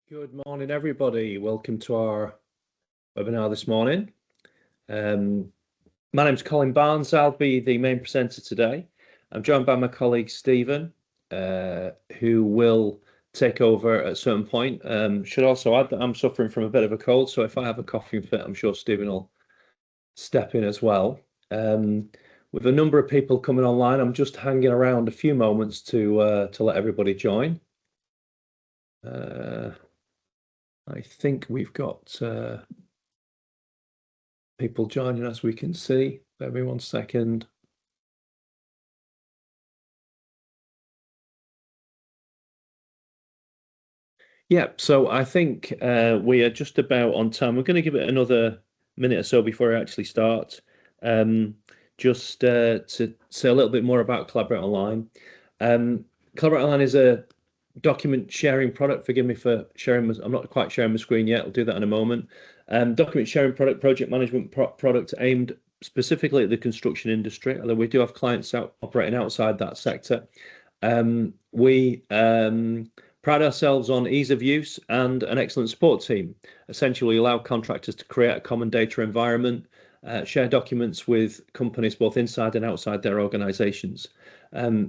Good morning, everybody. Welcome to our webinar this morning. My name's Colin Barnes. I'll be the main presenter today. I'm joined by my colleague Stephen, who will take over at a certain point. Should also add that I'm suffering from a bit of a cold, so if I have a coughing fit, I'm sure Stephen will step in as well. With a number of people coming online, I'm just hanging around a few moments to let everybody join. I think we've got people joining as we can see. Bear me 1 second. Yeah, so I think we are just about on time. We're going to give it another minute or so before I actually start. Just to say a little bit more about Collabor8online. Collabor8online is a document sharing product. Forgive me for sharing. I'm not quite sharing my screen yet. I'll do that in a moment. Document sharing product, project management product aimed specifically at the construction industry, although we do have clients operating outside that sector. We pride ourselves on ease of use and an excellent support team. Essentially allow contractors to create a common data environment, share documents with companies both inside and outside their organizations.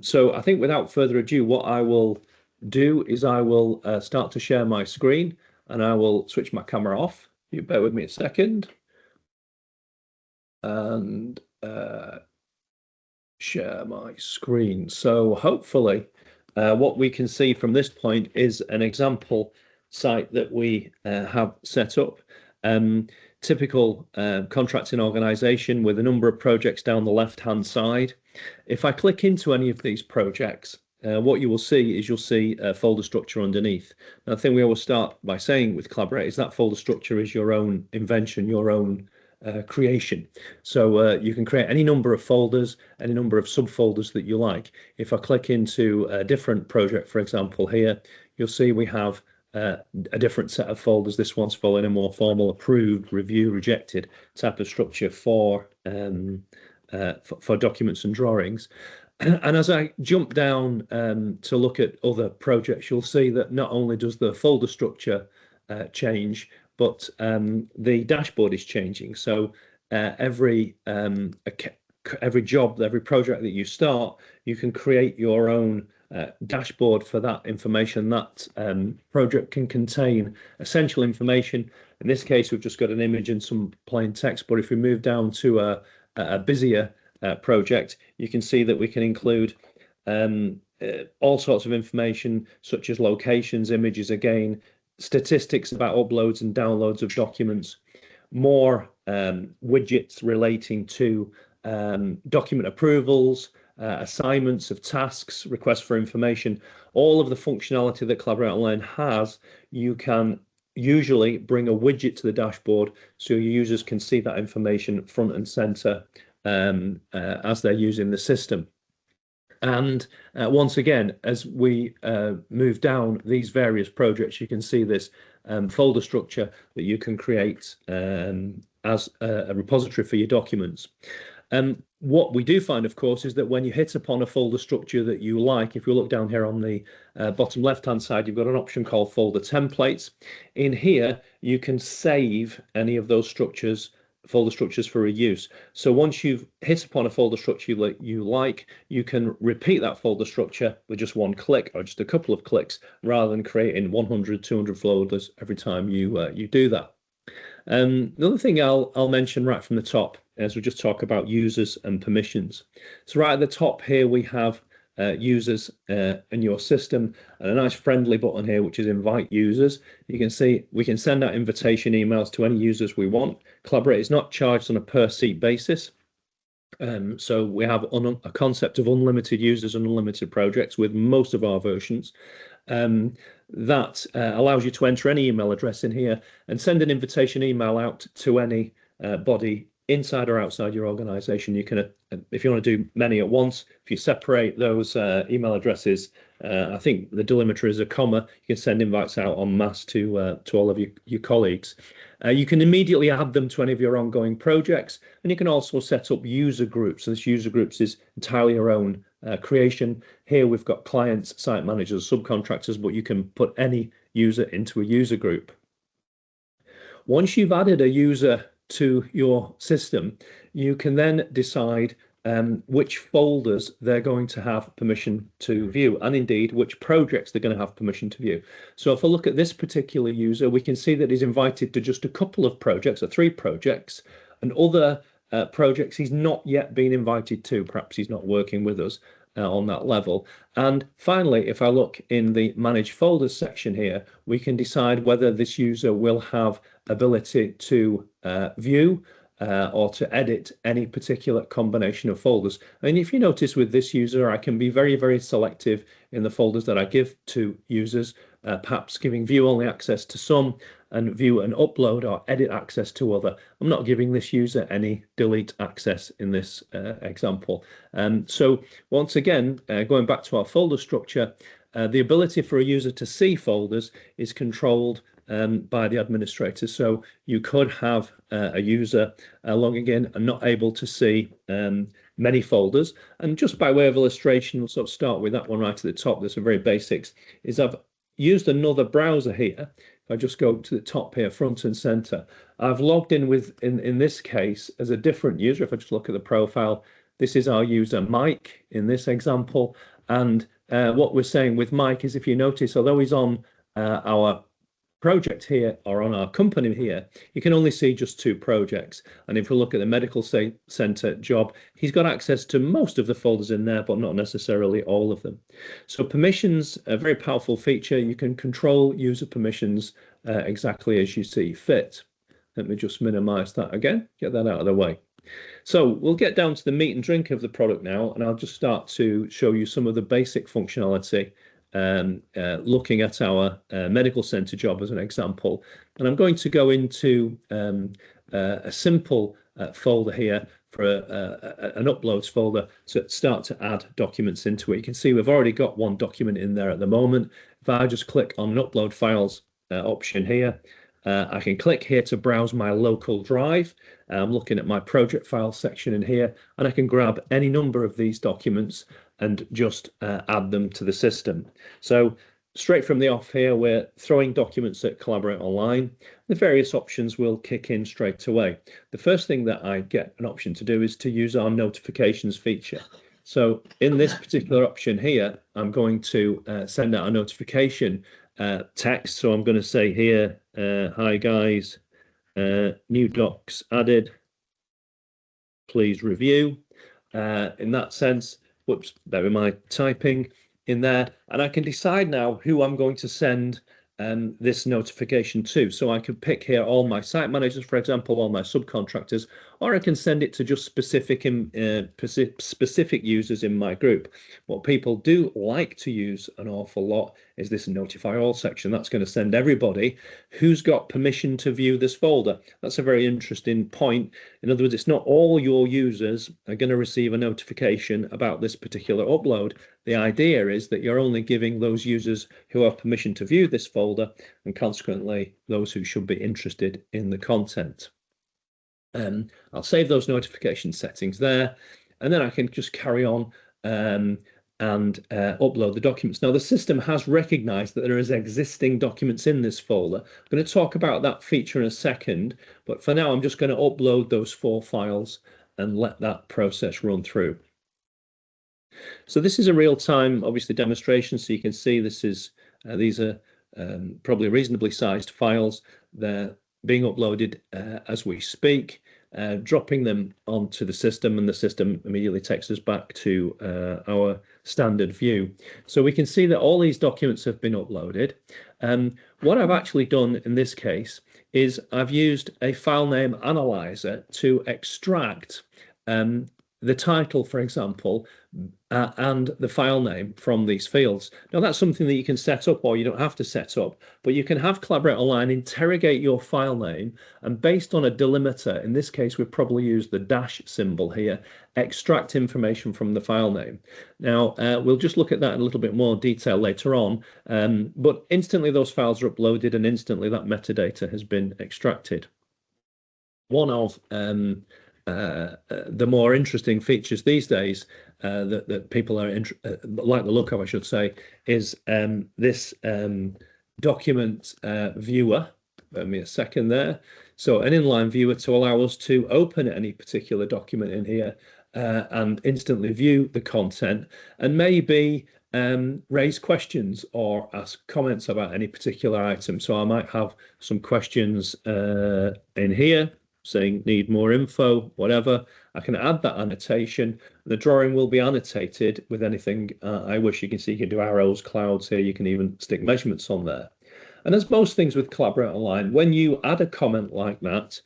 So I think without further ado, what I will do is I will start to share my screen and I will switch my camera off. You bear with me a second. And share my screen. So hopefully what we can see from this point is an example site that we have set up. Typical contracting organization with a number of projects down the left-hand side. If I click into any of these projects, what you will see is you'll see a folder structure underneath. Now, the thing we always start by saying with Collabor8 is that folder structure is your own invention, your own creation. So you can create any number of folders, any number of subfolders that you like. If I click into a different project, for example, here, you'll see we have a different set of folders. This one's following a more formal approved, review, rejected type of structure for documents and drawings. And as I jump down to look at other projects, you'll see that not only does the folder structure change, but the dashboard is changing. So every job, every project that you start, you can create your own dashboard for that information. That project can contain essential information. In this case, we've just got an image and some plain text, but if we move down to a busier project, you can see that we can include all sorts of information such as locations, images, again, statistics about uploads and downloads of documents, more widgets relating to document approvals, assignments of tasks, requests for information. All of the functionality that Collabor8online has, you can usually bring a widget to the dashboard so your users can see that information front and center as they're using the system. And once again, as we move down these various projects, you can see this folder structure that you can create as a repository for your documents. What we do find, of course, is that when you hit upon a folder structure that you like, if you look down here on the bottom left-hand side, you've got an option called folder templates. In here, you can save any of those folder structures for reuse. So once you've hit upon a folder structure you like, you can repeat that folder structure with just one click or just a couple of clicks, rather than creating 100, 200 folders every time you do that. Another thing I'll mention right from the top as we just talk about users and permissions. So right at the top here we have users in your system, and a nice friendly button here which is invite users. You can see we can send out invitation emails to any users we want. Collabor8 is not charged on a per seat basis, so we have a concept of unlimited users and unlimited projects with most of our versions. That allows you to enter any email address in here and send an invitation email out to any body inside or outside your organization. You can, if you want to do many at once, if you separate those email addresses, I think the delimiter is a comma, you can send invites out en masse to all of your colleagues. You can immediately add them to any of your ongoing projects, and you can also set up user groups. So this user groups is entirely your own creation. Here we've got clients, site managers, subcontractors, but you can put any user into a user group. Once you've added a user to your system, you can then decide which folders they're going to have permission to view, and indeed which projects they're going to have permission to view. So if I look at this particular user, we can see that he's invited to just a couple of projects, or 3 projects, and other projects he's not yet been invited to. Perhaps he's not working with us on that level. And finally, if I look in the manage folders section here, we can decide whether this user will have ability to view or to edit any particular combination of folders. And if you notice with this user, I can be very, very selective in the folders that I give to users, perhaps giving view only access to some and view and upload or edit access to other. I'm not giving this user any delete access in this example. So once again, going back to our folder structure, the ability for a user to see folders is controlled by the administrator. So you could have a user logging in and not able to see many folders. And just by way of illustration, we'll sort of start with that one right at the top. There's some very basics. Is I've used another browser here. If I just go to the top here, front and center, I've logged in with, in this case, as a different user. If I just look at the profile, this is our user Mike in this example. And what we're saying with Mike is, if you notice, although he's on our project here or on our company here, you can only see just 2 projects. And if we look at the medical center job, he's got access to most of the folders in there, but not necessarily all of them. So permissions, a very powerful feature. You can control user permissions exactly as you see fit. Let me just minimize that again, get that out of the way. So we'll get down to the meat and drink of the product now, and I'll just start to show you some of the basic functionality, looking at our medical center job as an example. And I'm going to go into a simple folder here for an uploads folder to start to add documents into it. You can see we've already got one document in there at the moment. If I just click on an upload files option here, I can click here to browse my local drive. I'm looking at my project file section in here, and I can grab any number of these documents and just add them to the system. So straight from the off here, we're throwing documents at Collabor8 Online. The various options will kick in straight away. The first thing that I get an option to do is to use our notifications feature. So in this particular option here, I'm going to send out a notification text. So I'm going to say here, hi guys, new docs added, please review. In that sense, whoops, there with my typing in there, and I can decide now who I'm going to send this notification to. So I could pick here all my site managers, for example, all my subcontractors, or I can send it to just specific users in my group. What people do like to use an awful lot is this notify all section. That's going to send everybody who's got permission to view this folder. That's a very interesting point. In other words, it's not all your users are going to receive a notification about this particular upload. The idea is that you're only giving those users who have permission to view this folder, and consequently those who should be interested in the content. I'll save those notification settings there, and then I can just carry on and upload the documents. Now the system has recognized that there is existing documents in this folder. I'm going to talk about that feature in a second, but for now I'm just going to upload those 4 files and let that process run through. So this is a real-time, obviously, demonstration. So you can see this is these are probably reasonably sized files. They're being uploaded as we speak, dropping them onto the system, and the system immediately takes us back to our standard view. So we can see that all these documents have been uploaded. What I've actually done in this case is I've used a file name analyzer to extract the title, for example, and the file name from these fields. Now, that's something that you can set up, or you don't have to set up, but you can have Collabor8 Online interrogate your file name, and based on a delimiter, in this case, we've probably used the dash symbol here, extract information from the file name. Now, we'll just look at that in a little bit more detail later on, but instantly those files are uploaded and instantly that metadata has been extracted. One of the more interesting features these days that people are like the look of, I should say, is this document viewer. Give me a second there. So an inline viewer to allow us to open any particular document in here and instantly view the content and maybe raise questions or ask comments about any particular item. So I might have some questions in here saying need more info, whatever. I can add that annotation. The drawing will be annotated with anything I wish. You can see you can do arrows, clouds here. You can even stick measurements on there. And as most things with Collabor8 Online, when you add a comment like that,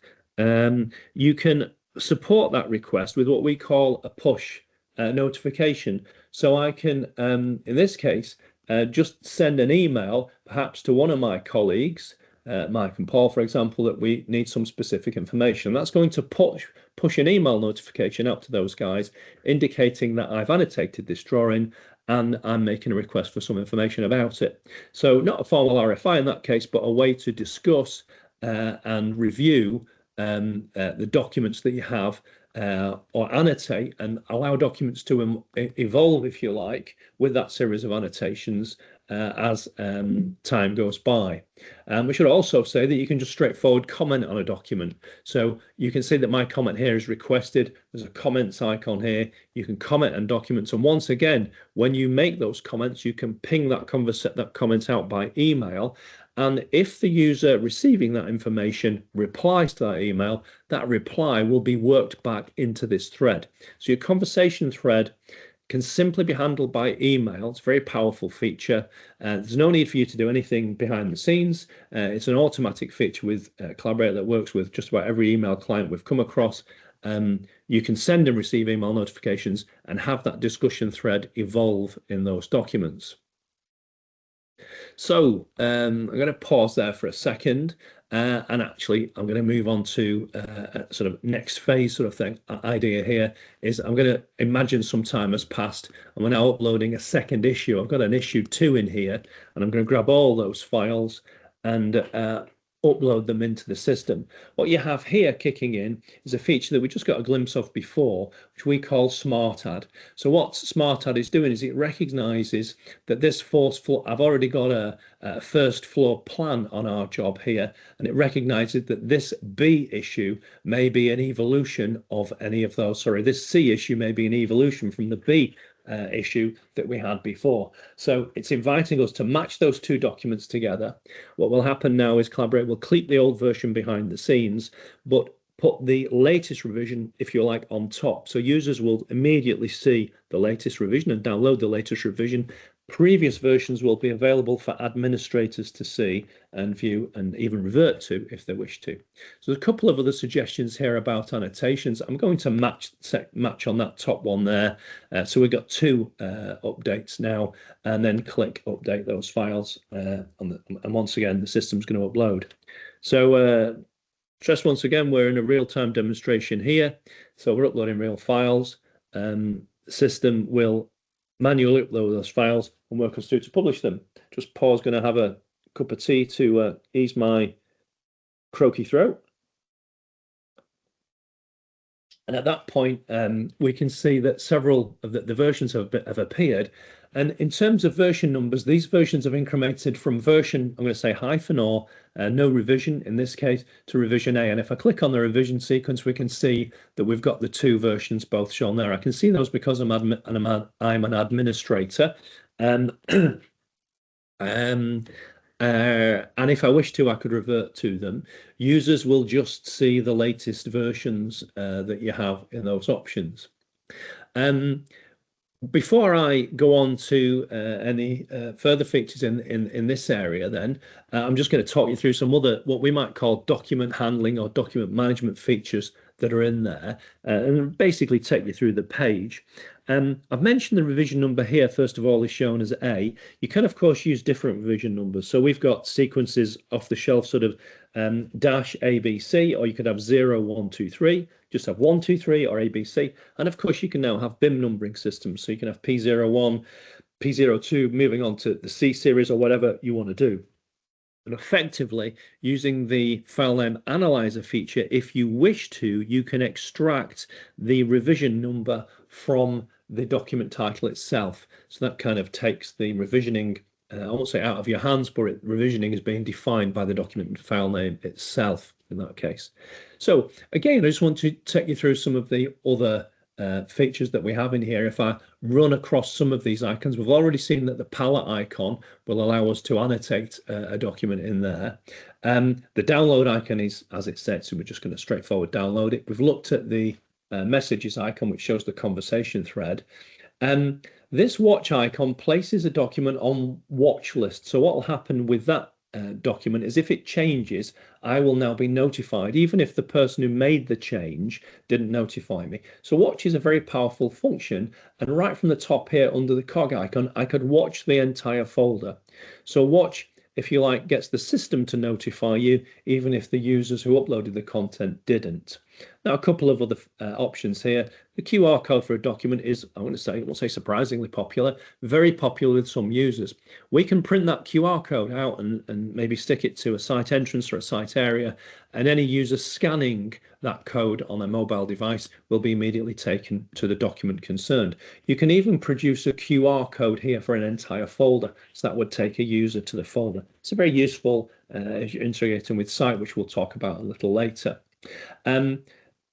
you can support that request with what we call a push notification. So I can, in this case, just send an email perhaps to one of my colleagues, Mike and Paul, for example, that we need some specific information. That's going to push an email notification out to those guys, indicating that I've annotated this drawing and I'm making a request for some information about it. So not a formal RFI in that case, but a way to discuss and review the documents that you have or annotate and allow documents to evolve, if you like, with that series of annotations as time goes by. We should also say that you can just straightforward comment on a document. So you can see that my comment here is requested. There's a comments icon here. You can comment on documents. And once again, when you make those comments, you can ping that comment out by email. And if the user receiving that information replies to that email, that reply will be worked back into this thread. So your conversation thread can simply be handled by email. It's a very powerful feature. There's no need for you to do anything behind the scenes. It's an automatic feature with Collabor8 that works with just about every email client we've come across. You can send and receive email notifications and have that discussion thread evolve in those documents. So I'm going to pause there for a second, and actually I'm going to move on to a sort of next phase sort of thing. Idea here is I'm going to imagine some time has passed and we're now uploading a second issue. I've got an issue 2 in here, and I'm going to grab all those files and upload them into the system. What you have here kicking in is a feature that we just got a glimpse of before, which we call Smart Add. So what Smart Add is doing is it recognizes that this first floor, I've already got a first floor plan on our job here, and it recognizes that this B issue may be an evolution of any of those, sorry, this C issue may be an evolution from the B issue that we had before. So it's inviting us to match those two documents together. What will happen now is Collabor8 will keep the old version behind the scenes, but put the latest revision, if you like, on top. So users will immediately see the latest revision and download the latest revision. Previous versions will be available for administrators to see and view and even revert to if they wish to. So there's a couple of other suggestions here about annotations. I'm going to match on that top one there. So we've got 2 updates now, and then click update those files. And once again, the system's going to upload. So stress once again, we're in a real-time demonstration here. So we're uploading real files. The system will manually upload those files and work us through to publish them. Just pause, going to have a cup of tea to ease my croaky throat. And at that point, we can see that several of the versions have appeared. And in terms of version numbers, these versions have incremented from version, I'm going to say hyphen or no revision in this case, to revision A. And if I click on the revision sequence, we can see that we've got the 2 versions both shown there. I can see those because I'm an administrator. And if I wish to, I could revert to them. Users will just see the latest versions that you have in those options. Before I go on to any further features in this area, then I'm just going to talk you through some other what we might call document handling or document management features that are in there and basically take you through the page. I've mentioned the revision number here, first of all, is shown as A. You can, of course, use different revision numbers. So we've got sequences off the shelf, sort of dash ABC, or you could have 0, 1, 2, 3, just have 1, 2, 3 or ABC. And of course, you can now have BIM numbering systems. So you can have P01, P02, moving on to the C series or whatever you want to do. And effectively, using the file name analyzer feature, if you wish to, you can extract the revision number from the document title itself. So that kind of takes the revisioning, I won't say out of your hands, but revisioning is being defined by the document file name itself in that case. So again, I just want to take you through some of the other features that we have in here. If I run across some of these icons, we've already seen that the palette icon will allow us to annotate a document in there. The download icon is as it said, so we're just going to straightforward download it. We've looked at the messages icon, which shows the conversation thread. This watch icon places a document on watch list. So what will happen with that document is if it changes, I will now be notified, even if the person who made the change didn't notify me. So watch is a very powerful function, and right from the top here under the cog icon, I could watch the entire folder. So watch, if you like, gets the system to notify you, even if the users who uploaded the content didn't. Now, a couple of other options here. The QR code for a document is, I won't say surprisingly popular, very popular with some users. We can print that QR code out and maybe stick it to a site entrance or a site area, and any user scanning that code on a mobile device will be immediately taken to the document concerned. You can even produce a QR code here for an entire folder, so that would take a user to the folder. It's a very useful as you're integrating with site, which we'll talk about a little later.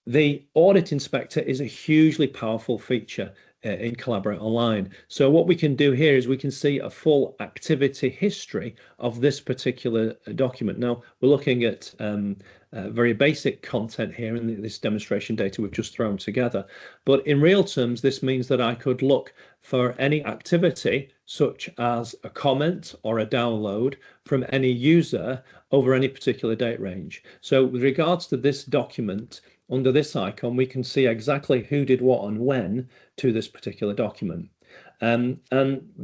The audit inspector is a hugely powerful feature in Collabor8online. So what we can do here is we can see a full activity history of this particular document. Now we're looking at very basic content here in this demonstration data we've just thrown together. But in real terms, this means that I could look for any activity such as a comment or a download from any user over any particular date range. So with regards to this document, under this icon, we can see exactly who did what and when to this particular document. And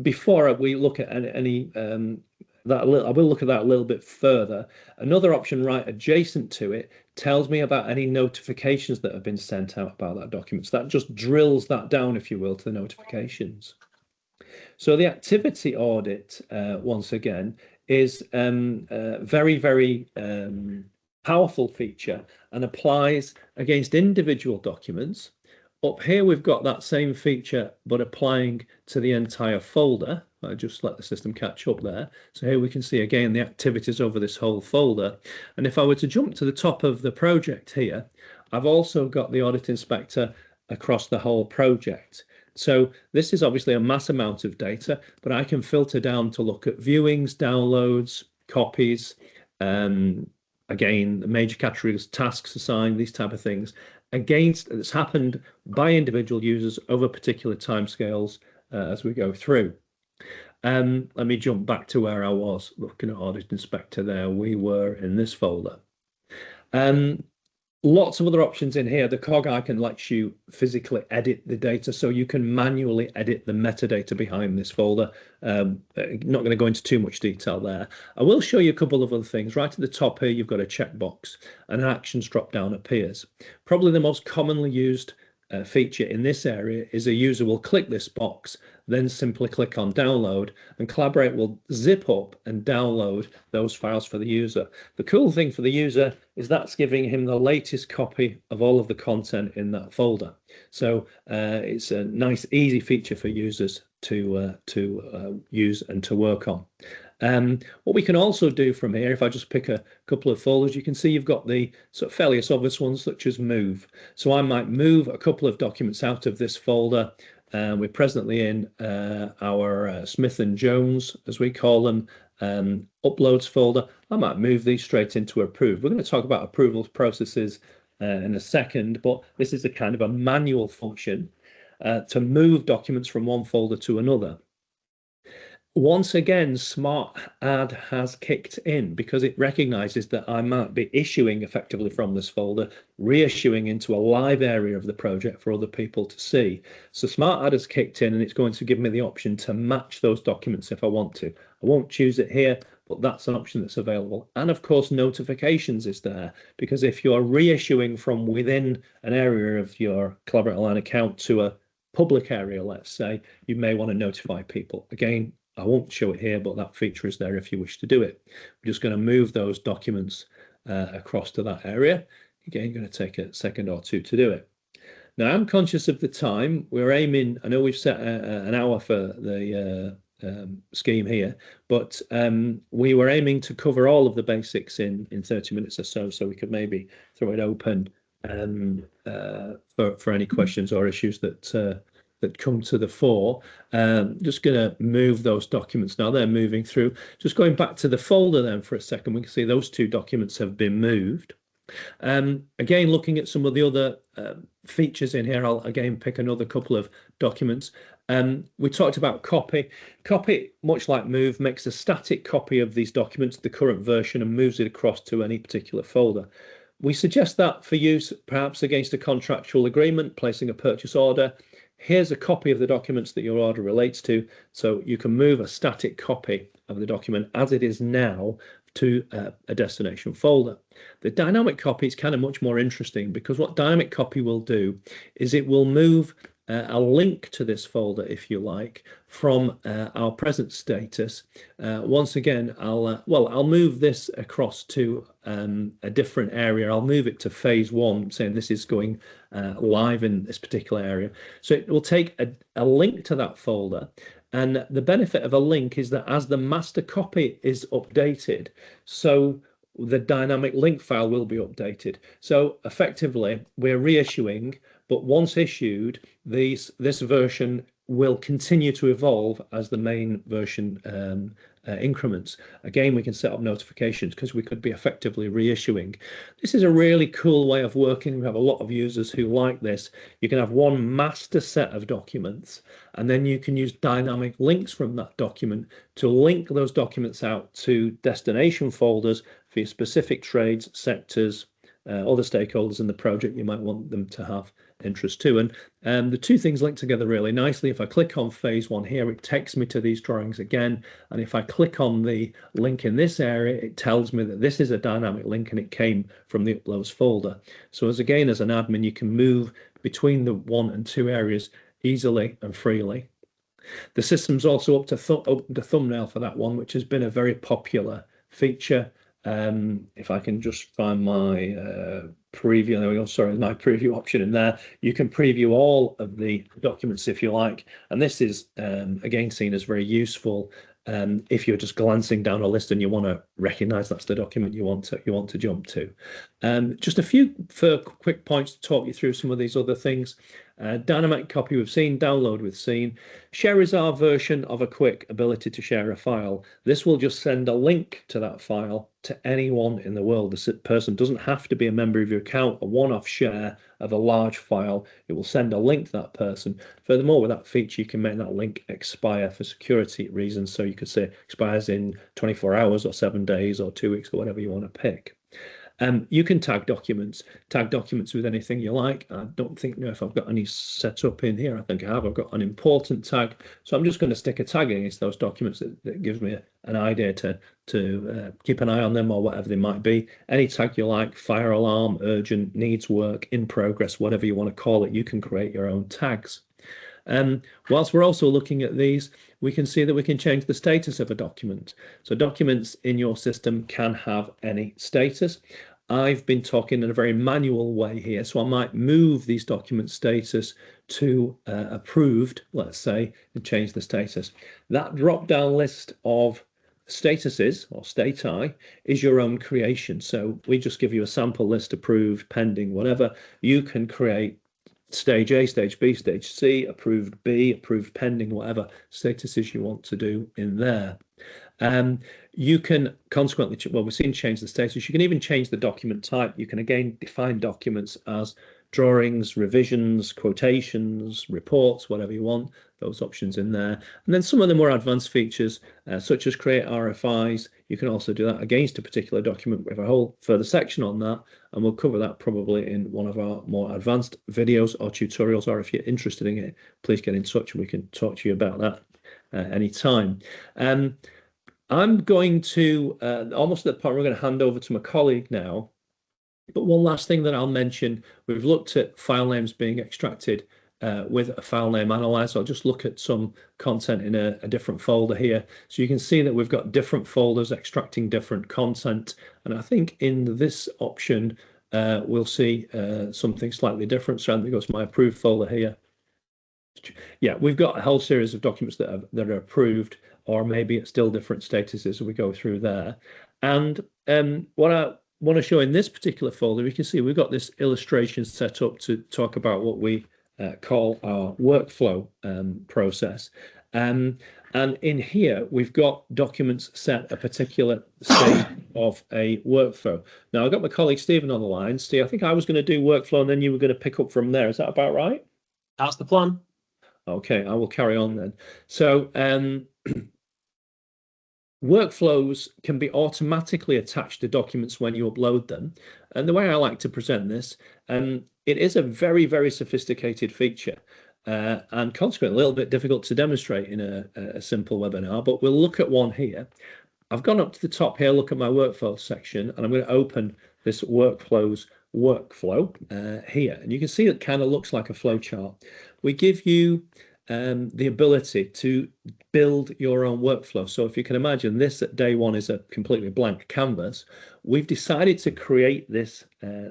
before we look at any I will look at that a little bit further. Another option right adjacent to it tells me about any notifications that have been sent out about that document. So that just drills that down, if you will, to the notifications. So the activity audit, once again, is a very, very powerful feature and applies against individual documents. Up here, we've got that same feature, but applying to the entire folder. I just let the system catch up there. So here we can see again the activities over this whole folder. And if I were to jump to the top of the project here, I've also got the audit inspector across the whole project. So this is obviously a mass amount of data, but I can filter down to look at viewings, downloads, copies, again, major categories, tasks assigned, these type of things, against that's happened by individual users over particular timescales as we go through. Let me jump back to where I was looking at Audit Inspector there. We were in this folder. Lots of other options in here. The cog icon lets you physically edit the data, so you can manually edit the metadata behind this folder. Not going to go into too much detail there. I will show you a couple of other things. Right at the top here, you've got a checkbox and an actions drop down appears. Probably the most commonly used feature in this area is a user will click this box, then simply click on download, and Collabor8 will zip up and download those files for the user. The cool thing for the user is that's giving him the latest copy of all of the content in that folder. So it's a nice, easy feature for users to use and to work on. What we can also do from here, if I just pick a couple of folders, you can see you've got the sort of fairly obvious ones such as move. So I might move a couple of documents out of this folder. We're presently in our Smith & Jones, as we call them, uploads folder. I might move these straight into approved. We're going to talk about approvals processes in a second, but this is a kind of a manual function to move documents from one folder to another. Once again, Smart Add has kicked in because it recognizes that I might be issuing effectively from this folder, reissuing into a live area of the project for other people to see. So Smart Add has kicked in and it's going to give me the option to match those documents if I want to. I won't choose it here, but that's an option that's available. And of course, notifications is there, because if you're reissuing from within an area of your Collabor8online account to a public area, let's say, you may want to notify people. Again, I won't show it here, but that feature is there if you wish to do it. We're just going to move those documents across to that area. Again, you're going to take a second or two to do it. Now, I'm conscious of the time. We're aiming, I know we've set an hour for the scheme here, but we were aiming to cover all of the basics in 30 minutes or so we could maybe throw it open for any questions or issues that come to the fore. Just going to move those documents now. They're moving through. Just going back to the folder then for a second, we can see those two documents have been moved. Again, looking at some of the other features in here, I'll again pick another couple of documents. We talked about copy. Copy, much like move, makes a static copy of these documents, the current version, and moves it across to any particular folder. We suggest that for use perhaps against a contractual agreement, placing a purchase order. Here's a copy of the documents that your order relates to, so you can move a static copy of the document as it is now to a destination folder. The dynamic copy is kind of much more interesting, because what dynamic copy will do is it will move a link to this folder, if you like, from our present status. Once again, I'll move this across to a different area. I'll move it to phase 1, saying this is going live in this particular area. So it will take a link to that folder. And the benefit of a link is that as the master copy is updated, so the dynamic link file will be updated. So effectively, we're reissuing, but once issued, this version will continue to evolve as the main version increments. Again, we can set up notifications because we could be effectively reissuing. This is a really cool way of working. We have a lot of users who like this. You can have one master set of documents, and then you can use dynamic links from that document to link those documents out to destination folders for your specific trades, sectors, other stakeholders in the project you might want them to have interest to. And the two things link together really nicely. If I click on phase 1 here, it takes me to these drawings again. And if I click on the link in this area, it tells me that this is a dynamic link and it came from the uploads folder. So as an admin, you can move between the 1 and 2 areas easily and freely. The system's also up to the thumbnail for that one, which has been a very popular feature. If I can just find my preview, there we go, sorry, my preview option in there. You can preview all of the documents if you like, and this is again seen as very useful if you're just glancing down a list and you want to recognize that's the document you want to jump to. Just a few quick points to talk you through some of these other things. Dynamic copy we've seen, download we've seen. Share is our version of a quick ability to share a file. This will just send a link to that file to anyone in the world. The person doesn't have to be a member of your account. A one-off share of a large file, it will send a link to that person. Furthermore, with that feature, you can make that link expire for security reasons. So you could say expires in 24 hours or 7 days or 2 weeks or whatever you want to pick. You can tag documents with anything you like. I don't think if I've got any set up in here. I think I have. I've got an important tag, so I'm just going to stick a tag against those documents that gives me an idea to keep an eye on them or whatever they might be. Any tag you like: fire alarm, urgent, needs work, in progress, whatever you want to call it. You can create your own tags. Whilst we're also looking at these, we can see that we can change the status of a document. So documents in your system can have any status. I've been talking in a very manual way here, so I might move these document status to approved, let's say, and change the status. That drop-down list of statuses or stati is your own creation. So we just give you a sample list: approved, pending, whatever. You can create stage A, stage B, stage C, approved B, approved pending, whatever statuses you want to do in there. You can consequently, well, we've seen change the status. You can even change the document type. You can again define documents as drawings, revisions, quotations, reports, whatever you want, those options in there. And then some of the more advanced features, such as create RFIs. You can also do that against a particular document. We have a whole further section on that, and we'll cover that probably in one of our more advanced videos or tutorials, or if you're interested in it, please get in touch and we can talk to you about that anytime. I'm going to, almost at the point, we're going to hand over to my colleague now. But one last thing that I'll mention, we've looked at file names being extracted with a file name analyzer. I'll just look at some content in a different folder here. So you can see that we've got different folders extracting different content. And I think in this option, we'll see something slightly different. So I'm going to go to my approved folder here. Yeah, we've got a whole series of documents that are approved, or maybe at still different statuses as we go through there. And what I want to show in this particular folder, you can see we've got this illustration set up to talk about what we call our workflow process. And in here, we've got documents set a particular stage of a workflow. Now, I've got my colleague Stephen on the line. Steve, I think I was going to do workflow and then you were going to pick up from there. Is that about right? That's the plan. Okay, I will carry on then. So workflows can be automatically attached to documents when you upload them. And the way I like to present this, it is a very, very sophisticated feature and consequently a little bit difficult to demonstrate in a simple webinar, but we'll look at one here. I've gone up to the top here, look at my workflow section, and I'm going to open this workflow here. And you can see it kind of looks like a flow chart. We give you the ability to build your own workflow. So if you can imagine, this at day one is a completely blank canvas. We've decided to create this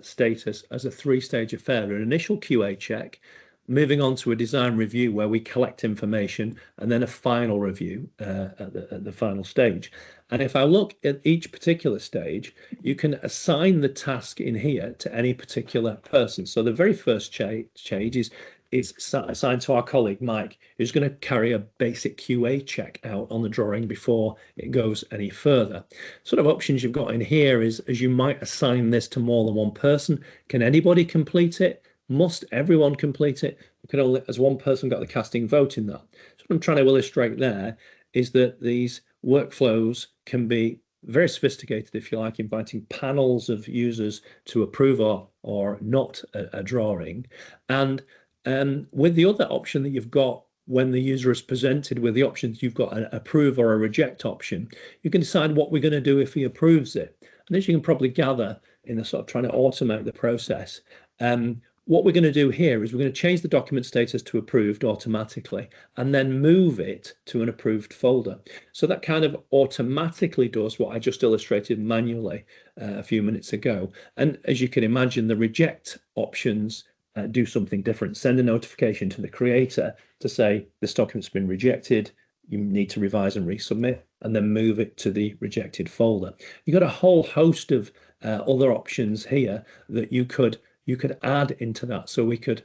status as a three-stage affair: an initial QA check, moving on to a design review where we collect information, and then a final review at the final stage. And if I look at each particular stage, you can assign the task in here to any particular person. So the very first stage is assigned to our colleague Mike, who's going to carry a basic QA check out on the drawing before it goes any further. Sort of options you've got in here is, as you might assign this to more than one person. Can anybody complete it? Must everyone complete it? Can only, as one person, got the casting vote in that. So what I'm trying to illustrate there is that these workflows can be very sophisticated, if you like, inviting panels of users to approve or not a drawing. And with the other option that you've got, when the user is presented with the options, you've got an approve or a reject option. You can decide what we're going to do if he approves it. And as you can probably gather in the sort of trying to automate the process, what we're going to do here is we're going to change the document status to approved automatically and then move it to an approved folder. So that kind of automatically does what I just illustrated manually a few minutes ago. And as you can imagine, the reject options do something different. Send a notification to the creator to say this document's been rejected, you need to revise and resubmit, and then move it to the rejected folder. You've got a whole host of other options here that you could add into that. So we could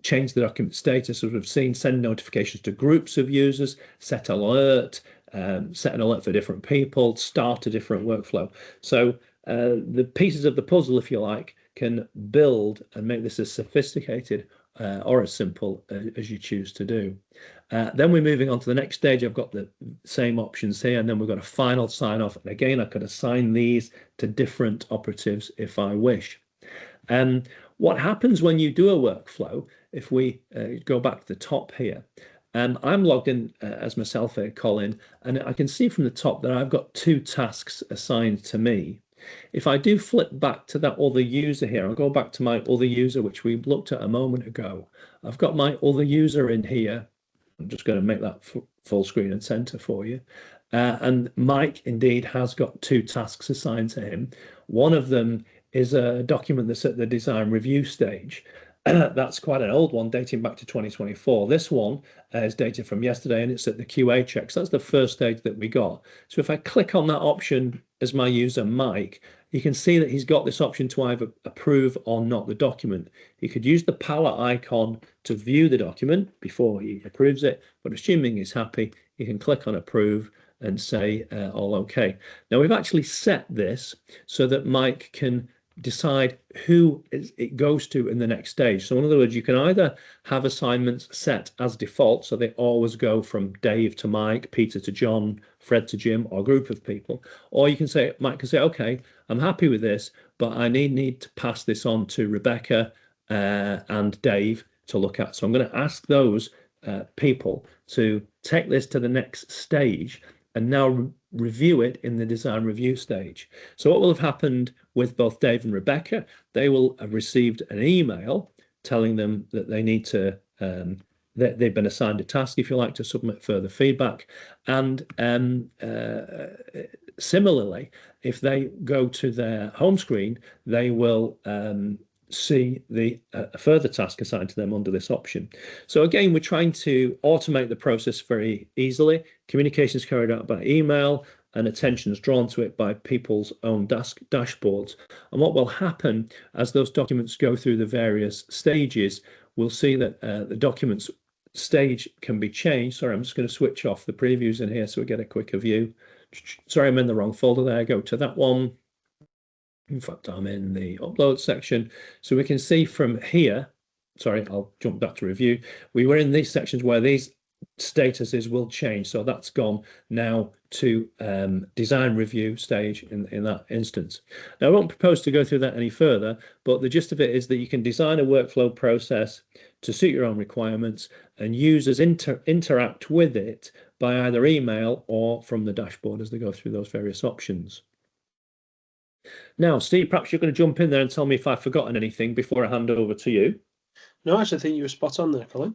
change the document status, as we've seen, send notifications to groups of users, set alert, set an alert for different people, start a different workflow. So the pieces of the puzzle, if you like, can build and make this as sophisticated or as simple as you choose to do. Then we're moving on to the next stage. I've got the same options here, and then we've got a final sign off. And again, I could assign these to different operatives if I wish. What happens when you do a workflow, if we go back to the top here, I'm logged in as myself here, Colin, and I can see from the top that I've got 2 tasks assigned to me. If I do flip back to that other user here, I'll go back to my other user, which we looked at a moment ago. I've got my other user in here. I'm just going to make that full screen and center for you. And Mike indeed has got 2 tasks assigned to him. One of them is a document that's at the design review stage. That's quite an old one, dating back to 2024. This one is dated from yesterday, and it's at the QA check. So that's the first stage that we got. So if I click on that option as my user, Mike, you can see that he's got this option to either approve or not the document. He could use the palette icon to view the document before he approves it, but assuming he's happy, he can click on approve and say all okay. Now we've actually set this so that Mike can decide who it goes to in the next stage. So in other words, you can either have assignments set as default, so they always go from Dave to Mike, Peter to John, Fred to Jim, or a group of people. Or you can say, Mike can say, okay, I'm happy with this, but I need to pass this on to Rebecca and Dave to look at. So I'm going to ask those people to take this to the next stage and now review it in the design review stage. So what will have happened with both Dave and Rebecca, they will have received an email telling them that they need to, that they've been assigned a task, if you like, to submit further feedback. And similarly, if they go to their home screen, they will see the further task assigned to them under this option. So again, we're trying to automate the process very easily. Communication is carried out by email and attention is drawn to it by people's own dashboards. And what will happen as those documents go through the various stages, we'll see that the documents stage can be changed. Sorry, I'm just going to switch off the previews in here so we get a quicker view. Sorry, I'm in the wrong folder there. Go to that one. In fact, I'm in the upload section. So we can see from here, sorry, I'll jump back to review. We were in these sections where these statuses will change. So that's gone now to design review stage in that instance. Now, I won't propose to go through that any further, but the gist of it is that you can design a workflow process to suit your own requirements, and users interact with it by either email or from the dashboard as they go through those various options. Now, Steve, perhaps you're going to jump in there and tell me if I've forgotten anything before I hand over to you. No, actually, I think you were spot on there, Colin.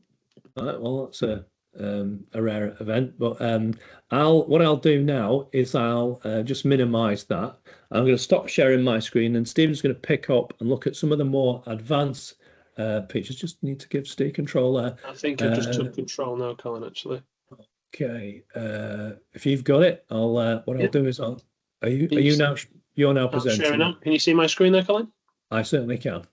All right, well, that's a rare event, but what I'll do now is I'll just minimize that. I'm going to stop sharing my screen, and Stephen's going to pick up and look at some of the more advanced pictures. Just need to give Steve control there. I think I've just took control now, Colin, actually. Okay, if you've got it, I'll do is you're now presenting. Sharing now. Can you see my screen there, Colin? I certainly can.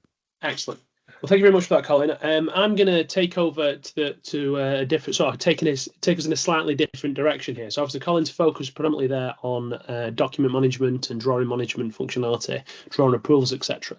Excellent. Well, thank you very much for that, Colin. I'm going to take over to a different sort of take us in a slightly different direction here. So obviously, Colin's focused predominantly there on document management and drawing management functionality, drawing approvals, etc.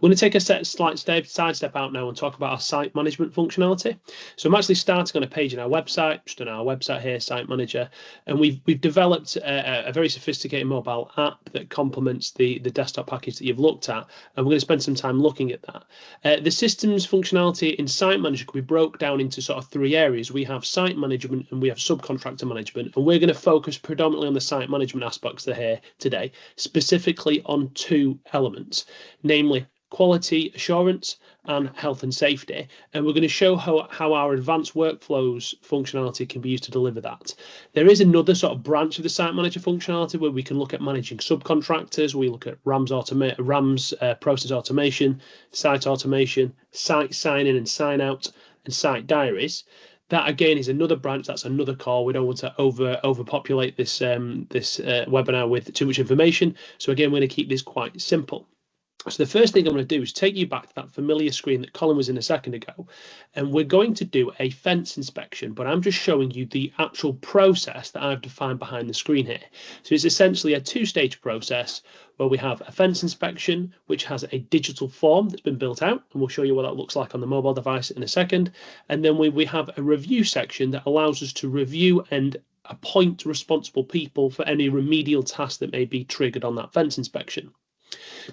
We're going to take a slight sidestep out now and talk about our site management functionality. So I'm actually starting on a page in our website, just on our website here, Site Manager, and we've developed a very sophisticated mobile app that complements the desktop package that you've looked at, and we're going to spend some time looking at that. The systems functionality in Site Manager could be broke down into sort of three areas. We have site management and we have subcontractor management, and we're going to focus predominantly on the site management aspects here today, specifically on two elements, namely quality assurance and health and safety. And we're going to show how our advanced workflows functionality can be used to deliver that. There is another sort of branch of the site manager functionality where we can look at managing subcontractors. We look at RAMS process automation, site automation, site sign in and sign out, and site diaries. That again is another branch. That's another call. We don't want to overpopulate this webinar with too much information. So again, we're going to keep this quite simple. So the first thing I'm going to do is take you back to that familiar screen that Colin was in a second ago, and we're going to do a fence inspection, but I'm just showing you the actual process that I've defined behind the screen here. So it's essentially a two-stage process where we have a fence inspection, which has a digital form that's been built out, and we'll show you what that looks like on the mobile device in a second. And then we have a review section that allows us to review and appoint responsible people for any remedial tasks that may be triggered on that fence inspection.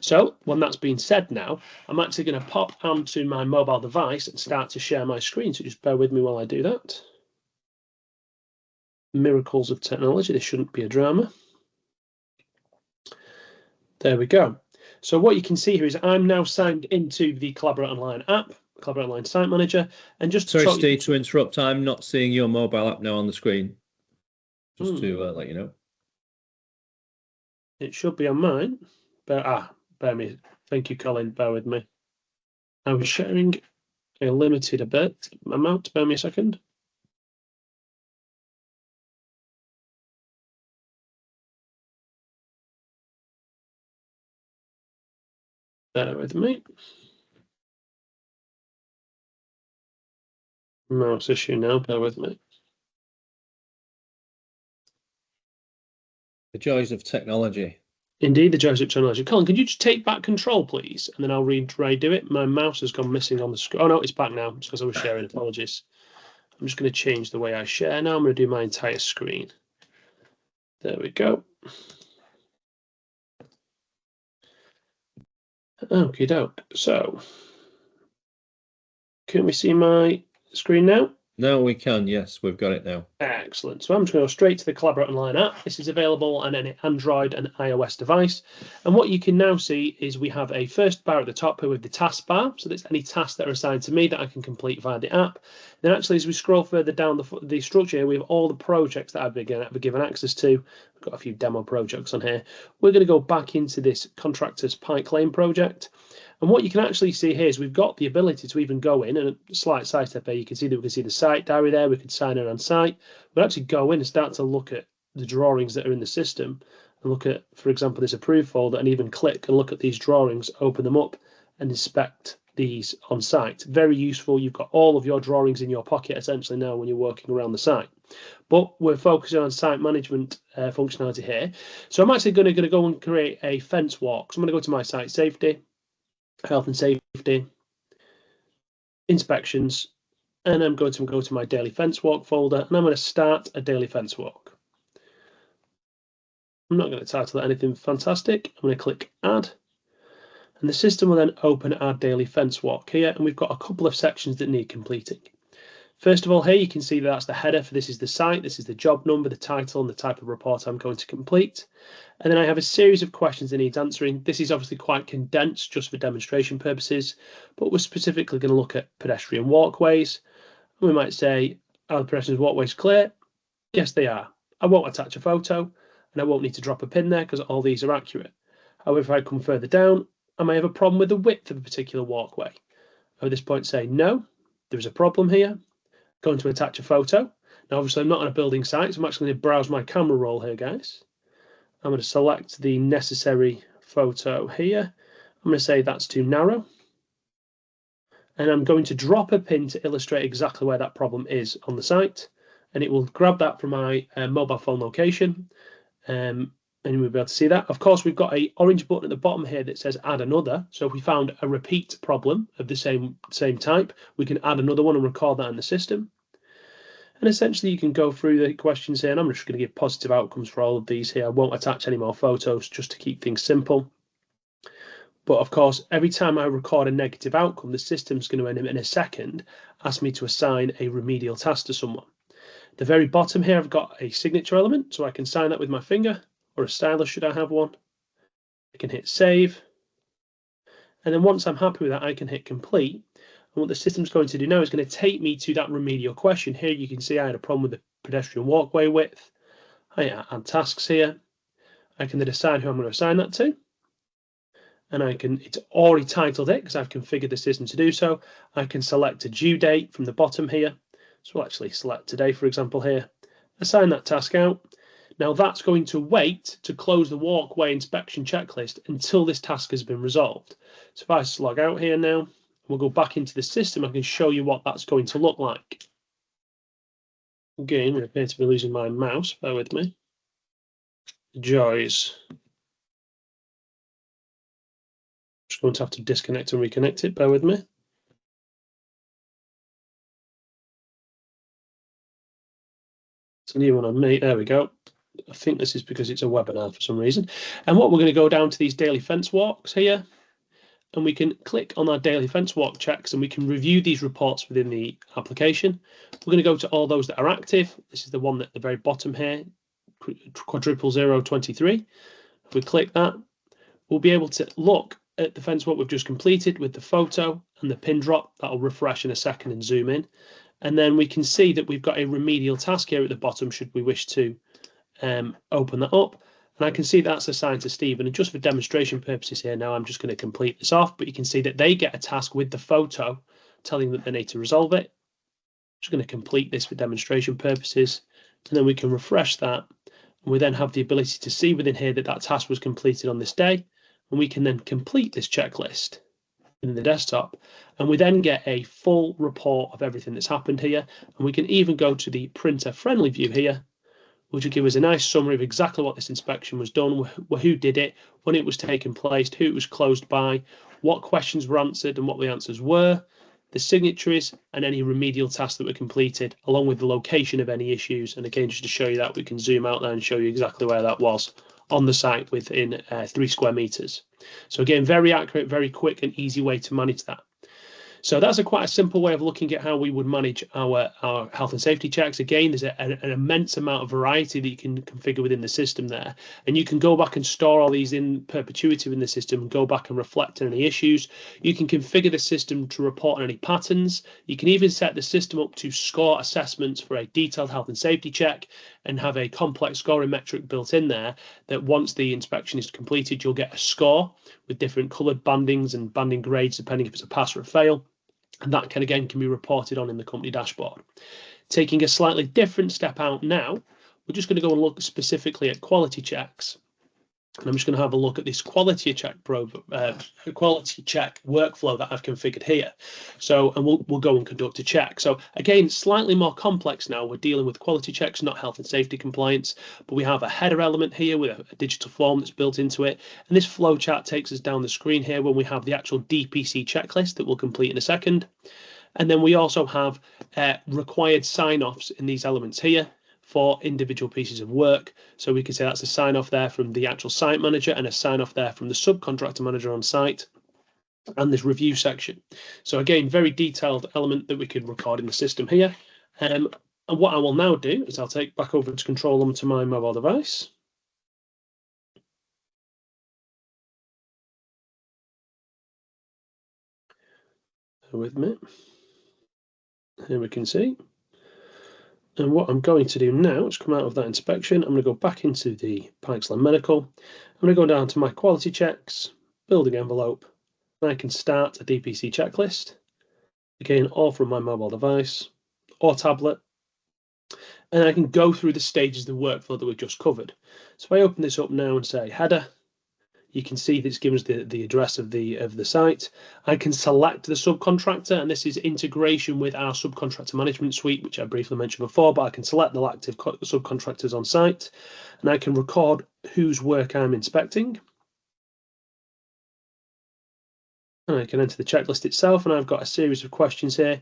So when that's been said now, I'm actually going to pop onto my mobile device and start to share my screen. So just bear with me while I do that. Miracles of technology. This shouldn't be a drama. There we go. So what you can see here is I'm now signed into the Collabor8online app, Collabor8online Site Manager. And just sorry, Steve, to interrupt. I'm not seeing your mobile app now on the screen. Just to let you know. It should be on mine. But bear me. Thank you, Colin. Bear with me. I was sharing a limited amount. Bear me a second. Bear with me. Mouse issue now. Bear with me. The joys of technology. Indeed, the joys of technology. Colin, could you just take back control, please? And then I'll redo it. My mouse has gone missing on the screen. Oh, no, it's back now. It's because I was sharing. Apologies. I'm just going to change the way I share now. I'm going to do my entire screen. There we go. Okie doke. So, can we see my screen now? Now we can, yes, we've got it now. Excellent. So I'm just going to go straight to the Collabor8 online app. This is available on any Android and iOS device. And what you can now see is we have a first bar at the top here with the task bar. So there's any tasks that are assigned to me that I can complete via the app. Then actually, as we scroll further down the structure here, we have all the projects that I've been given access to. We've got a few demo projects on here. We're going to go back into this contractor's Pike Lane project. And what you can actually see here is we've got the ability to even go in, and a slight side step here, you can see that we can see the site diary there, we could sign in on site. We'll actually go in and start to look at the drawings that are in the system and look at, for example, this approved folder, and even click and look at these drawings, open them up and inspect these on site. Very useful. You've got all of your drawings in your pocket essentially now when you're working around the site. But we're focusing on site management functionality here. So I'm actually going to go and create a fence walk. So I'm going to go to my site safety, health and safety, inspections, and I'm going to go to my daily fence walk folder, and I'm going to start a daily fence walk. I'm not going to title it anything fantastic. I'm going to click add, and the system will then open our daily fence walk here, and we've got a couple of sections that need completing. First of all, here you can see that that's the header for this is the site, this is the job number, the title, and the type of report I'm going to complete. And then I have a series of questions that needs answering. This is obviously quite condensed just for demonstration purposes, but we're specifically going to look at pedestrian walkways. We might say, are the pedestrian walkways clear? Yes, they are. I won't attach a photo, and I won't need to drop a pin there because all these are accurate. However, if I come further down, I may have a problem with the width of a particular walkway. At this point, say, no, there is a problem here. Going to attach a photo. Now, obviously, I'm not on a building site, so I'm actually going to browse my camera roll here, guys. I'm going to select the necessary photo here. I'm going to say that's too narrow. And I'm going to drop a pin to illustrate exactly where that problem is on the site. And it will grab that from my mobile phone location. And we'll be able to see that. Of course, we've got an orange button at the bottom here that says add another. So if we found a repeat problem of the same type, we can add another one and record that in the system. And essentially, you can go through the questions here, and I'm just going to give positive outcomes for all of these here. I won't attach any more photos just to keep things simple. But of course, every time I record a negative outcome, the system's going to, in a second, ask me to assign a remedial task to someone. At the very bottom here, I've got a signature element, so I can sign that with my finger, or a stylus should I have one. I can hit save. And then once I'm happy with that, I can hit complete. And what the system's going to do now is going to take me to that remedial question. Here you can see I had a problem with the pedestrian walkway width. I add tasks here. I can then decide who I'm going to assign that to. And it's already titled it because I've configured the system to do so. I can select a due date from the bottom here. So we'll actually select today, for example, here. Assign that task out. Now that's going to wait to close the walkway inspection checklist until this task has been resolved. So if I just log out here now, we'll go back into the system, I can show you what that's going to look like. Again, I appear to be losing my mouse, bear with me. Joys. Just going to have to disconnect and reconnect it, bear with me. It's a new one on me, there we go. I think this is because it's a webinar for some reason. And what we're going to go down to these daily fence walks here, and we can click on our daily fence walk checks and we can review these reports within the application. We're going to go to all those that are active. This is the one at the very bottom here, quadruple 023. If we click that, we'll be able to look at the fence walk we've just completed with the photo and the pin drop. That'll refresh in a second and zoom in. And then we can see that we've got a remedial task here at the bottom should we wish to open that up. And I can see that's assigned to Stephen. And just for demonstration purposes here now, I'm just going to complete this off. But you can see that they get a task with the photo telling that they need to resolve it. I'm just going to complete this for demonstration purposes. And then we can refresh that. And we then have the ability to see within here that that task was completed on this day. And we can then complete this checklist in the desktop. And we then get a full report of everything that's happened here. And we can even go to the printer friendly view here, which will give us a nice summary of exactly what this inspection was done, who did it, when it was taking place, who it was closed by, what questions were answered and what the answers were, the signatories and any remedial tasks that were completed, along with the location of any issues. And again, just to show you that, we can zoom out there and show you exactly where that was on the site within 3 square meters. So again, very accurate, very quick and easy way to manage that. So that's quite a simple way of looking at how we would manage our health and safety checks. Again, there's an immense amount of variety that you can configure within the system there. And you can go back and store all these in perpetuity in the system and go back and reflect on any issues. You can configure the system to report on any patterns. You can even set the system up to score assessments for a detailed health and safety check and have a complex scoring metric built in there that once the inspection is completed, you'll get a score with different coloured bandings and banding grades, depending if it's a pass or a fail. And that can again be reported on in the company dashboard. Taking a slightly different step out now, we're just going to go and look specifically at quality checks. And I'm just going to have a look at this quality check workflow that I've configured here. So, and we'll go and conduct a check. So again, slightly more complex now. We're dealing with quality checks, not health and safety compliance, but we have a header element here with a digital form that's built into it. And this flow chart takes us down the screen here when we have the actual DPC checklist that we'll complete in a second. And then we also have required sign-offs in these elements here for individual pieces of work. So we can say that's a sign off there from the actual site manager and a sign off there from the subcontractor manager on site, and this review section. So again, very detailed element that we could record in the system here. And what I will now do is I'll take back over to control them to my mobile device. Bear with me. Here we can see. And what I'm going to do now is come out of that inspection. I'm going to go back into the Pikesland Medical. I'm going to go down to my quality checks, building envelope, and I can start a DPC checklist. Again, all from my mobile device or tablet. And I can go through the stages of the workflow that we've just covered. So if I open this up now and say header, you can see that it's given us the address of the site. I can select the subcontractor, and this is integration with our subcontractor management suite, which I briefly mentioned before, but I can select the active subcontractors on site, and I can record whose work I'm inspecting. And I can enter the checklist itself, and I've got a series of questions here.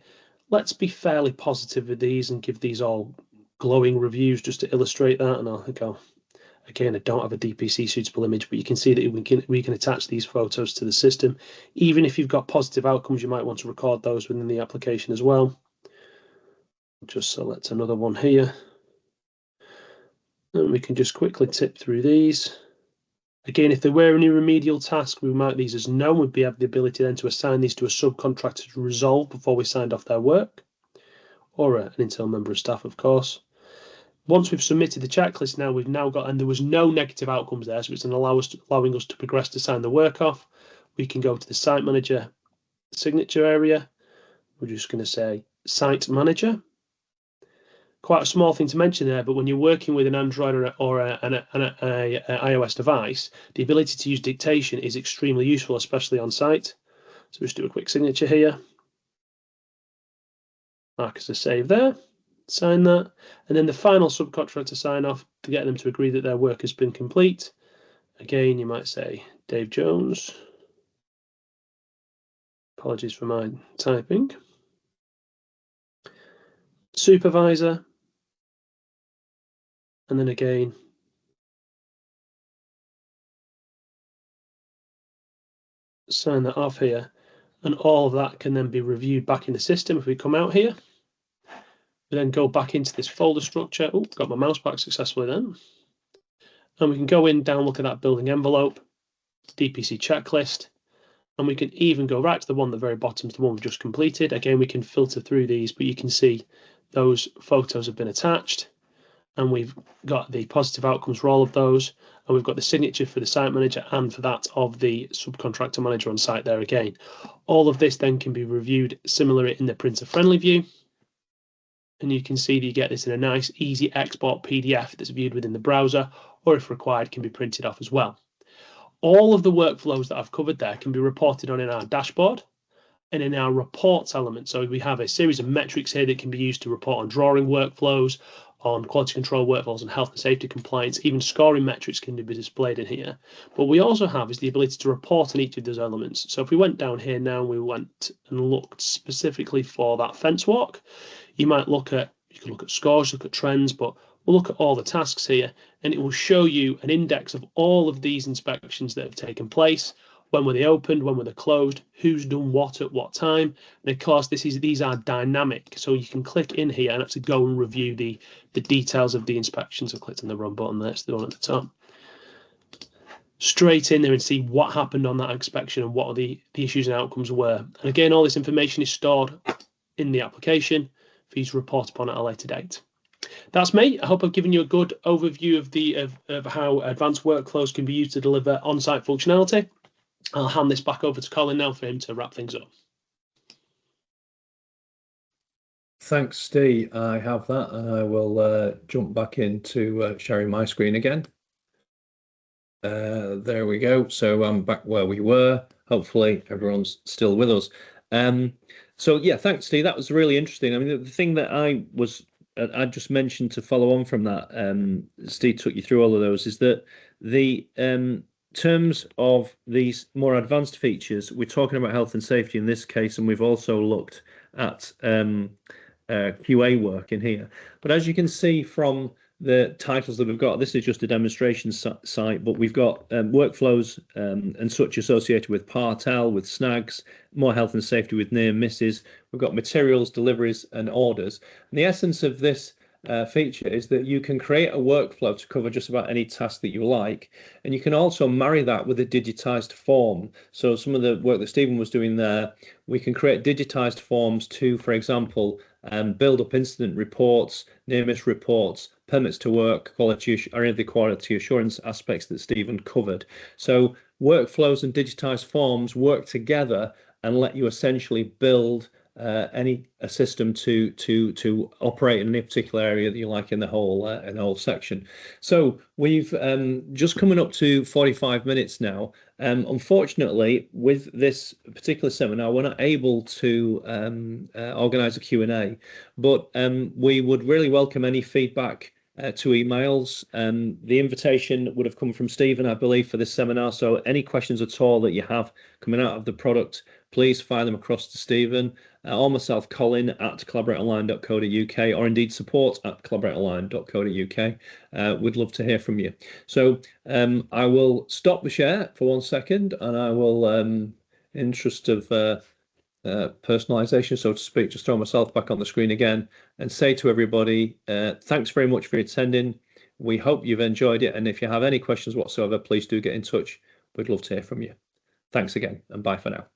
Let's be fairly positive with these and give these all glowing reviews just to illustrate that, and I'll go. Again, I don't have a DPC suitable image, but you can see that we can attach these photos to the system. Even if you've got positive outcomes, you might want to record those within the application as well. Just select another one here. And we can just quickly tip through these. Again, if there were any remedial tasks, we mark these as known. We'd have the ability then to assign these to a subcontractor to resolve before we signed off their work, or an internal member of staff, of course. Once we've submitted the checklist, now we've got, and there was no negative outcomes there, so it's allowing us to progress to sign the work off. We can go to the site manager signature area. We're just going to say site manager. Quite a small thing to mention there, but when you're working with an Android or an iOS device, the ability to use dictation is extremely useful, especially on site. So just do a quick signature here. Mark as a save there. Sign that, and then the final subcontractor sign off to get them to agree that their work has been complete. Again, you might say Dave Jones. Apologies for my typing. Supervisor, and then again sign that off here, and all of that can then be reviewed back in the system. If we come out here, we then go back into this folder structure. Oh, got my mouse back successfully then. And we can go in, down, look at that building envelope, DPC checklist, and we can even go right to the one at the very bottom, the one we've just completed. Again, we can filter through these, but you can see those photos have been attached, and we've got the positive outcomes for all of those, and we've got the signature for the site manager and for that of the subcontractor manager on site there again. All of this then can be reviewed similarly in the printer-friendly view. And you can see that you get this in a nice, easy export PDF that's viewed within the browser, or if required, can be printed off as well. All of the workflows that I've covered there can be reported on in our dashboard and in our reports element. So we have a series of metrics here that can be used to report on drawing workflows, on quality control workflows and health and safety compliance. Even scoring metrics can be displayed in here. But we also have is the ability to report on each of those elements. So if we went down here now, we went and looked specifically for that fence walk, you can look at scores, look at trends, but we'll look at all the tasks here, and it will show you an index of all of these inspections that have taken place. When were they opened? When were they closed? Who's done what at what time? And of course, these are dynamic, so you can click in here and actually go and review the details of the inspections. I've clicked on the wrong button there, it's the one at the top. Straight in there and see what happened on that inspection and what the issues and outcomes were. And again, all this information is stored in the application for you to report upon at a later date. That's me. I hope I've given you a good overview of how advanced workflows can be used to deliver on-site functionality. I'll hand this back over to Colin now for him to wrap things up. Thanks, Steve. I have that, and I will jump back into sharing my screen again. There we go. So I'm back where we were. Hopefully everyone's still with us. So yeah, thanks, Steve. That was really interesting. I mean, the thing that I just mentioned to follow on from that, Steve took you through all of those, is that the terms of these more advanced features, we're talking about health and safety in this case, and we've also looked at QA work in here. But as you can see from the titles that we've got, this is just a demonstration site, but we've got workflows and such associated with Part L, with snags, more health and safety with near misses. We've got materials, deliveries, and orders. And the essence of this feature is that you can create a workflow to cover just about any task that you like, and you can also marry that with a digitized form. So some of the work that Stephen was doing there, we can create digitized forms to, for example, build up incident reports, near miss reports, permits to work, quality or any of the quality assurance aspects that Stephen covered. So workflows and digitized forms work together and let you essentially build a system to operate in any particular area that you like in the whole section. So we've just coming up to 45 minutes now. Unfortunately, with this particular seminar, we're not able to organise a Q&A, but we would really welcome any feedback to emails. The invitation would have come from Stephen, I believe, for this seminar. So any questions at all that you have coming out of the product, please fire them across to Stephen or myself, Colin, at collabor8online.co.uk, or indeed support@collabor8online.co.uk. We'd love to hear from you. So I will stop the share for 1 second, and I will, in interest of personalization, so to speak, just throw myself back on the screen again and say to everybody, thanks very much for attending. We hope you've enjoyed it, and if you have any questions whatsoever, please do get in touch. We'd love to hear from you. Thanks again, and bye for now.